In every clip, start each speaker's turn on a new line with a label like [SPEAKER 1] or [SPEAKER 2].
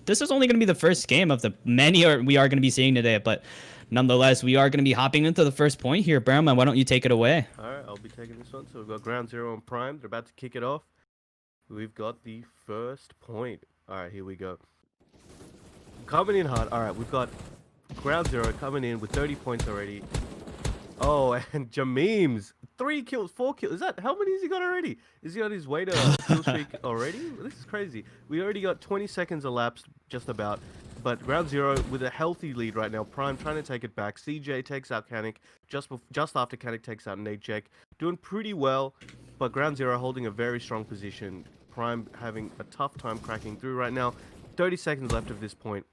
[SPEAKER 1] this is only going to be the first game of the many we are going to be seeing today. But nonetheless, we are going to be hopping into the first point here. Brownman, why don't you take it away?
[SPEAKER 2] All right, I'll be taking this one. So we've got ground zero on Prime. They're about to kick it off. We've got the first point. All right, here we go. Coming in hard. All right, we've got ground zero coming in with 30 points already. Oh, and Jameem's 3 kills, 4 kills. Is that how many has he got already? Is he on his way to kill streak already? This is crazy. We already got 20 seconds elapsed, just about. But ground zero with a healthy lead right now. Prime trying to take it back. CJ takes out Kanik just after Kanik takes out Najek. Doing pretty well, but ground zero holding a very strong position. Prime having a tough time cracking through right now. 30 seconds left of this point.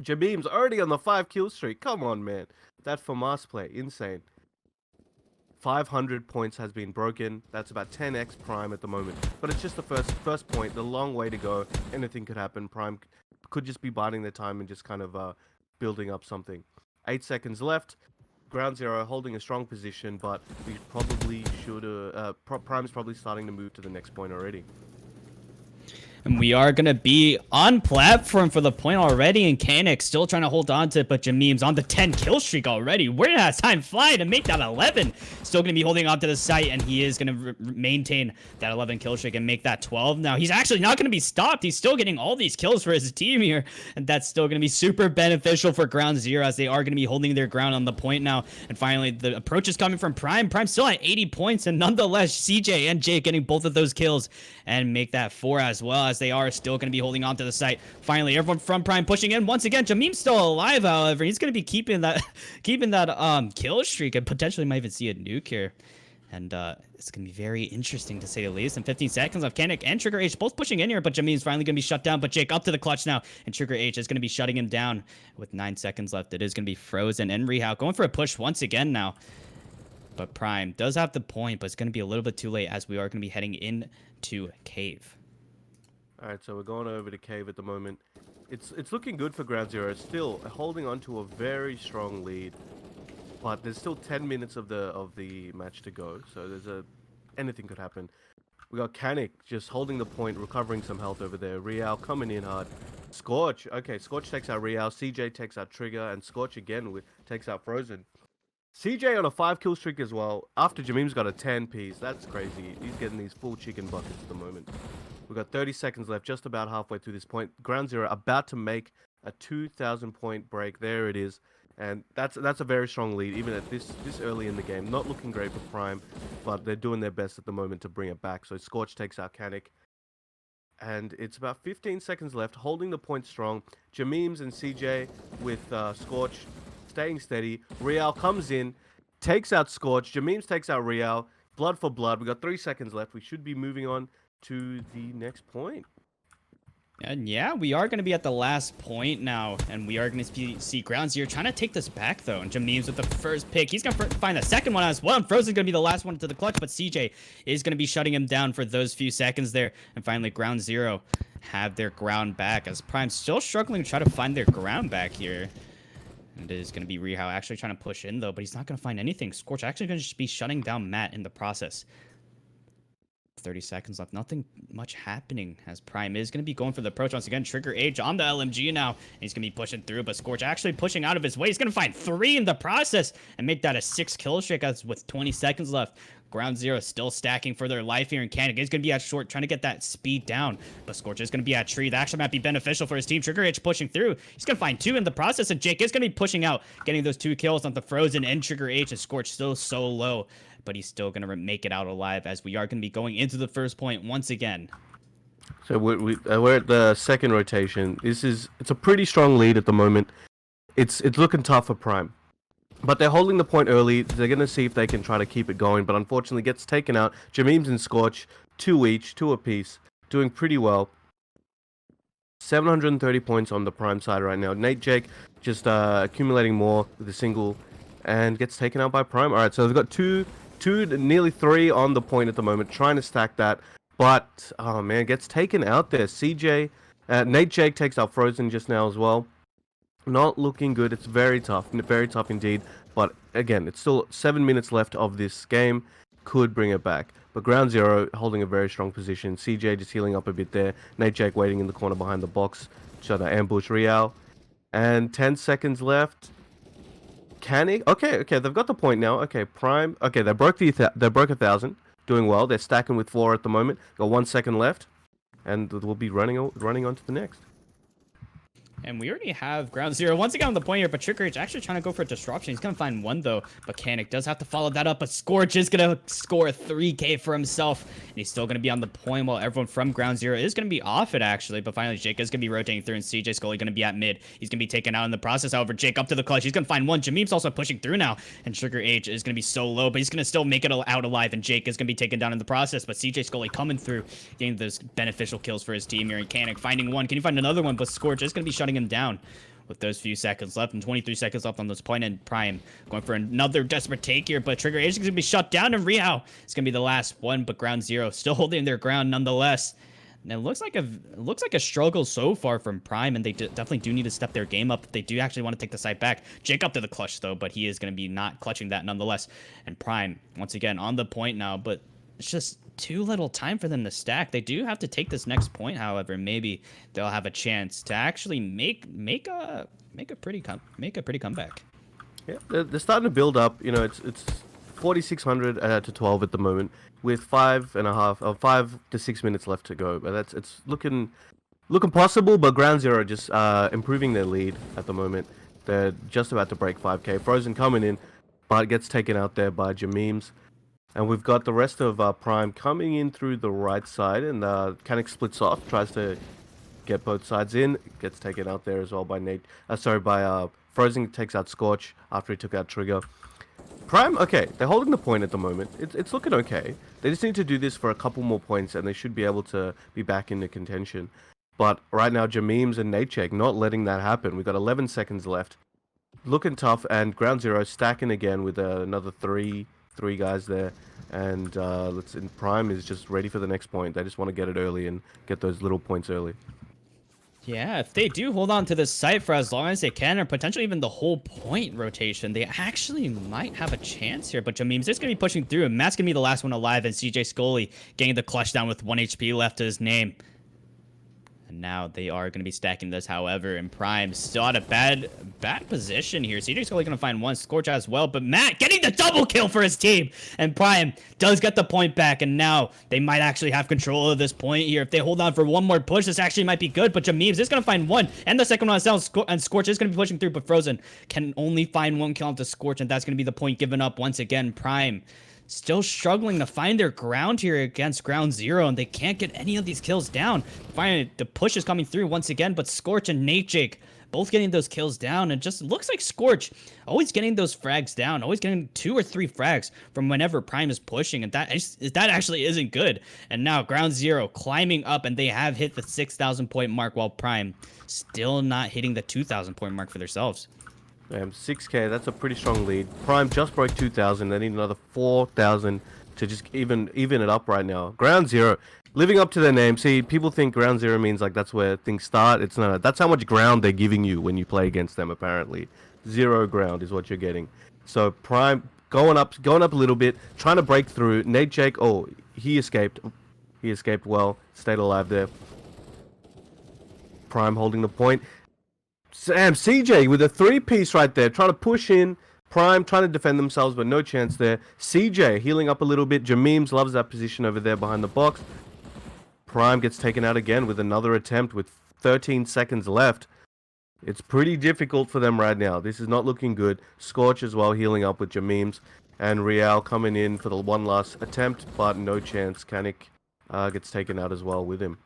[SPEAKER 2] Jameem's already on the 5 kill streak. Come on, man. That FAMAS play, insane. 500 points has been broken. That's about 10x Prime at the moment. But it's just the first point. The long way to go. Anything could happen. Prime could just be biding their time and just kind of building up something. 8 seconds left. Ground zero holding a strong position, but we probably should. Prime's probably starting to move to the next point already.
[SPEAKER 1] And we are going to be on platform for the point already, and Kanik still trying to hold on to it, but Jameem's on the 10 kill streak already. Where has time fly to make that 11? Still going to be holding on to the site, and he is going to maintain that 11 kill streak and make that 12. Now, he's actually not going to be stopped. He's still getting all these kills for his team here, and that's still going to be super beneficial for ground zero, as they are going to be holding their ground on the point now. And finally, the approach is coming from Prime. Prime still at 80 points, and nonetheless, CJ and Jake getting both of those kills and make that 4 as well, as they are still going to be holding on to the site. Finally, everyone from Prime pushing in once again. Jameem's still alive, however. He's going to be keeping that kill streak, and potentially might even see a nuke here. And it's going to be very interesting, to say the least. And 15 seconds of Kanik and Trigger H both pushing in here, but Jameem's finally going to be shut down. But Jake up to the clutch now, and Trigger H is going to be shutting him down with 9 seconds left. It is going to be Frozen and Rehau going for a push once again now. But Prime does have the point, but it's going to be a little bit too late, as we are going to be heading into Cave.
[SPEAKER 2] All right, so we're going over to Cave at the moment. It's looking good for ground zero. It's still holding on to a very strong lead, but there's still 10 minutes of the match to go. So anything could happen. We got Kanik just holding the point, recovering some health over there. Real coming in hard. Scorch. Okay, Scorch takes out Real. CJ takes out Trigger, and Scorch again takes out Frozen. CJ on a 5 kill streak as well. After Jameem's got a 10 piece. That's crazy. He's getting these full chicken buckets at the moment. We've got 30 seconds left, just about halfway through this point. Ground zero about to make a 2,000 point break. There it is. And that's a very strong lead, even at this early in the game. Not looking great for Prime, but they're doing their best at the moment to bring it back. So Scorch takes out Kanik. And it's about 15 seconds left, holding the point strong. Jameem's and CJ with Scorch staying steady. Real comes in, takes out Scorch. Jameem's takes out Real. Blood for blood. We got 3 seconds left. We should be moving on to the next point.
[SPEAKER 1] And yeah, we are going to be at the last point now, and we are going to see ground zero trying to take this back, though. And Jameem's with the first pick. He's going to find the second one as well, and Frozen's going to be the last one to the clutch, but CJ is going to be shutting him down for those few seconds there. And finally, ground zero have their ground back, as Prime's still struggling to try to find their ground back here. And it is going to be Rehau actually trying to push in, though, but he's not going to find anything. Scorch actually going to be shutting down Matt in the process. 30 seconds left. Nothing much happening, as Prime is going to be going for the approach once again. Trigger H on the LMG now. And he's going to be pushing through, but Scorch actually pushing out of his way. He's going to find 3 in the process and make that a 6 kill streak, as with 20 seconds left. Ground zero still stacking for their life here, and Kanik is going to be at short, trying to get that speed down. But Scorch is going to be at tree. That actually might be beneficial for his team. Trigger H pushing through. He's going to find 2 in the process, and Jake is going to be pushing out, getting those 2 kills on the Frozen and Trigger H, and Scorch still so low. But he's still going to make it out alive, as we are going to be going into the first point once again.
[SPEAKER 2] So we're at the second rotation. It's a pretty strong lead at the moment. It's looking tough for Prime, but they're holding the point early. They're going to see if they can try to keep it going, but unfortunately gets taken out. Jameem's and Scorch, 2 each, 2 apiece, doing pretty well. 730 points on the Prime side right now. Nate Jake just accumulating more with a single, and gets taken out by Prime. All right, so they've got two, nearly 3 on the point at the moment, trying to stack that. But, oh man, gets taken out there. Nate Jake takes out Frozen just now as well. Not looking good. It's very tough indeed. But again, it's still 7 minutes left of this game. Could bring it back. But Ground Zero holding a very strong position. CJ just healing up a bit there. Nate Jake waiting in the corner behind the box, trying to ambush Real. And 10 seconds left. Can he? Okay, they've got the point now. Okay, Prime. Okay, they broke they broke 1,000. Doing well. They're stacking with 4 at the moment. Got 1 second left, and we'll be running on to the next.
[SPEAKER 1] And we already have Ground Zero once again on the point here, but Trigger is actually trying to go for a disruption. He's going to find one, though. Mechanic does have to follow that up, but Scorch is going to score 3K for himself. And he's still going to be on the point while everyone from Ground Zero is going to be off it, actually. But finally, Jake is going to be rotating through, and CJ Scully going to be at mid. He's going to be taken out in the process. However, Jake up to the clutch. He's going to find one. Jameem's also pushing through now, and Trigger H is going to be so low, but he's going to still make it out alive, and Jake is going to be taken down in the process. But CJ Scully coming through, getting those beneficial kills for his team here. Mechanic finding one. Can you find another one? But Scorch is going to be shutting him down. With those few seconds left and 23 seconds left on this point, and Prime going for another desperate take here, but Trigger H is going to be shut down, and Riao is going to be the last one, but Ground Zero still holding their ground nonetheless. And it looks like a struggle so far from Prime, and they definitely do need to step their game up if they do actually want to take the site back. Jake up to the clutch, though, but he is going to be not clutching that nonetheless. And Prime, once again, on the point now, but it's just too little time for them to stack. They do have to take this next point, however. Maybe they'll have a chance to actually make a pretty comeback.
[SPEAKER 2] Yeah, they're starting to build up. You know, it's 4,600 to 12 at the moment, with 5 to 6 minutes left to go. But it's looking possible. But Ground Zero just improving their lead at the moment. They're just about to break 5K. Frozen coming in, but gets taken out there by Jameem's. And we've got the rest of Prime coming in through the right side, and Canik splits off, tries to get both sides in, gets taken out there as well by Frozen takes out Scorch after he took out Trigger. Prime, okay, they're holding the point at the moment. It's looking okay. They just need to do this for a couple more points, and they should be able to be back into contention. But right now, Jameem's and Natechek not letting that happen. We've got 11 seconds left. Looking tough, and Ground Zero stacking again with another three guys there, and Prime is just ready for the next point. They just want to get it early and get those little points early.
[SPEAKER 1] Yeah, if they do hold on to this site for as long as they can, or potentially even the whole point rotation, they actually might have a chance here. But Jameem's just going to be pushing through, and Matt's going to be the last one alive, and CJ Scully getting the clutch down with 1 HP left to his name. And now they are going to be stacking this, however, and Prime still at a bad position here. CJ's only going to find one Scorch as well, but Matt getting the double kill for his team, and Prime does get the point back, and now they might actually have control of this point here. If they hold on for one more push, this actually might be good, but Jameem's is going to find one, and the second one is down, and Scorch is going to be pushing through, but Frozen can only find one kill onto Scorch, and that's going to be the point given up once again. Prime still struggling to find their ground here against Ground Zero, and they can't get any of these kills down. Finally, the push is coming through once again, but Scorch and Natechek both getting those kills down, and just looks like Scorch always getting those frags down, always getting 2 or 3 frags from whenever Prime is pushing, and that actually isn't good. And now Ground Zero climbing up, and they have hit the 6,000 point mark, while Prime still not hitting the 2,000 point mark for themselves.
[SPEAKER 2] 6K, that's a pretty strong lead. Prime just broke 2,000. They need another 4,000 to just even it up right now. Ground Zero, living up to their name. See, people think Ground Zero means like that's where things start. It's not. That's how much ground they're giving you when you play against them, apparently. 0 ground is what you're getting. So Prime going up a little bit, trying to break through. Natechek, oh, he escaped. He escaped well, stayed alive there. Prime holding the point. CJ with a 3-piece right there, trying to push in. Prime trying to defend themselves, but no chance there. CJ healing up a little bit. Jameem's loves that position over there behind the box. Prime gets taken out again with another attempt with 13 seconds left. It's pretty difficult for them right now. This is not looking good. Scorch as well healing up with Jameem's. And Real coming in for the one last attempt, but no chance. Canik gets taken out as well with him.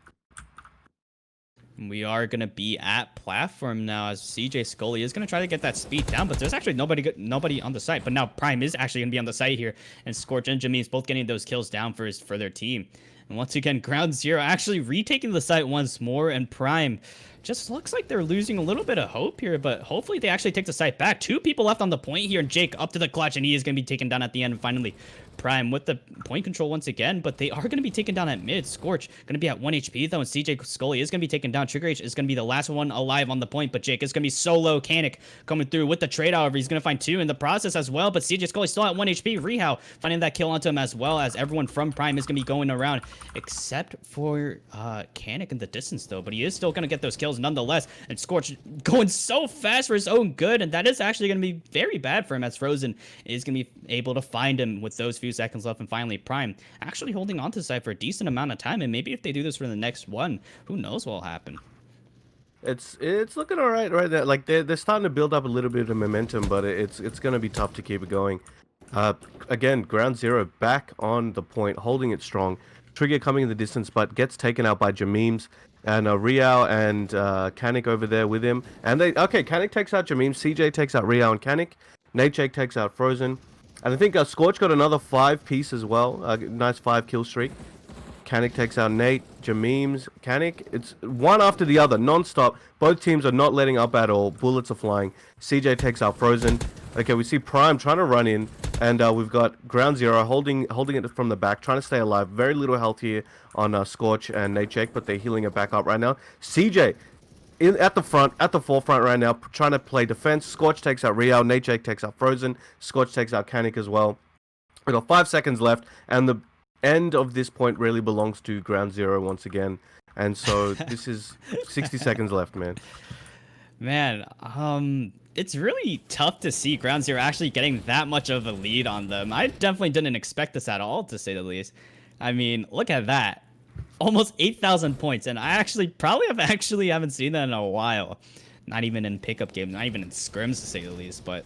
[SPEAKER 1] We are going to be at platform now, as CJ Scully is going to try to get that speed down, but there's actually nobody on the site. But now Prime is actually going to be on the site here, and Scorch and Jameem's both getting those kills down for their team. And once again, Ground Zero actually retaking the site once more, and Prime just looks like they're losing a little bit of hope here, but hopefully they actually take the site back. 2 people left on the point here, and Jake up to the clutch, and he is going to be taken down at the end. And finally, Prime with the point control once again, but they are going to be taken down at mid. Scorch going to be at 1 HP though, and CJ Scully is going to be taken down. Trigger H is going to be the last one alive on the point, but Jake is going to be solo. Canic coming through with the trade, however, he's going to find 2 in the process as well, but CJ Scully still at 1 HP. Rehao finding that kill onto him as well, as everyone from Prime is going to be going around, except for Canic in the distance though, but he is still going to get those kills nonetheless, and Scorch going so fast for his own good, and that is actually going to be very bad for him, as Frozen is going to be able to find him with those few seconds left. And finally Prime actually holding on to the side for a decent amount of time, and maybe if they do this for the next one, who knows what will happen.
[SPEAKER 2] It's looking all right there. Like they're starting to build up a little bit of momentum, but it's going to be tough to keep it going. Again, Ground Zero back on the point, holding it strong. Trigger coming in the distance, but gets taken out by Jameems. And Riao and Canic over there with him. And Canic takes out Jameem, CJ takes out Riao and Canic. Nate takes out Frozen. And I think Scorch got another 5 piece as well. Nice 5 kill streak. Canic takes out Nate, Jameems, Canic. It's one after the other, non-stop. Both teams are not letting up at all. Bullets are flying. CJ takes out Frozen. Okay, we see Prime trying to run in. And we've got Ground Zero holding it from the back, trying to stay alive. Very little health here on Scorch and Nate, but they're healing it back up right now. CJ at the forefront right now, trying to play defense. Scorch takes out Riao, Nate takes out Frozen. Scorch takes out Canic as well. We've got 5 seconds left, and the end of this point really belongs to Ground Zero once again. And so this is 60 seconds left, man.
[SPEAKER 1] Man, it's really tough to see Ground Zero actually getting that much of a lead on them. I definitely didn't expect this at all, to say the least. I mean, look at that. Almost 8,000 points, and I haven't seen that in a while. Not even in pickup games, not even in scrims, to say the least. But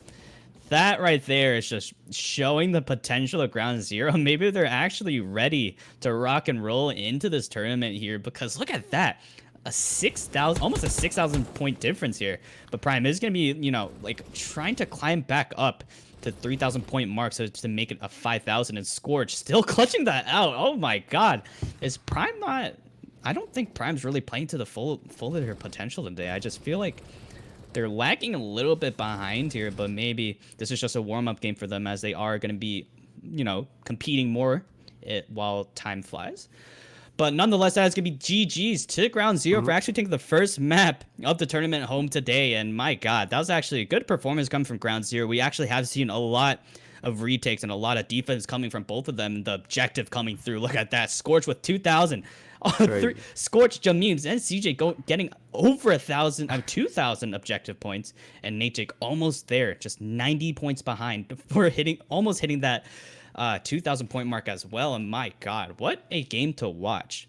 [SPEAKER 1] that right there is just showing the potential of Ground Zero. Maybe they're actually ready to rock and roll into this tournament here, because look at that. Almost a 6,000 point difference here. But Prime is going to be, like trying to climb back up to 3,000 point mark, so to make it a 5,000, and Scorch still clutching that out. Oh my god. Is Prime not... I don't think Prime's really playing to the full of their potential today. I just feel like they're lagging a little bit behind here, but maybe this is just a warm-up game for them, as they are going to be, competing more while time flies. But nonetheless, that is going to be GG's to Ground Zero for actually taking the first map of the tournament home today. And my god, that was actually a good performance coming from Ground Zero. We actually have seen a lot of retakes and a lot of defense coming from both of them. The objective coming through. Look at that. Scorch with 2,000. Scorch, Jameems, and CJ getting over 2,000 objective points. And Nate almost there. Just 90 points behind before almost hitting that 2,000 point mark as well. And my god, what a game to watch.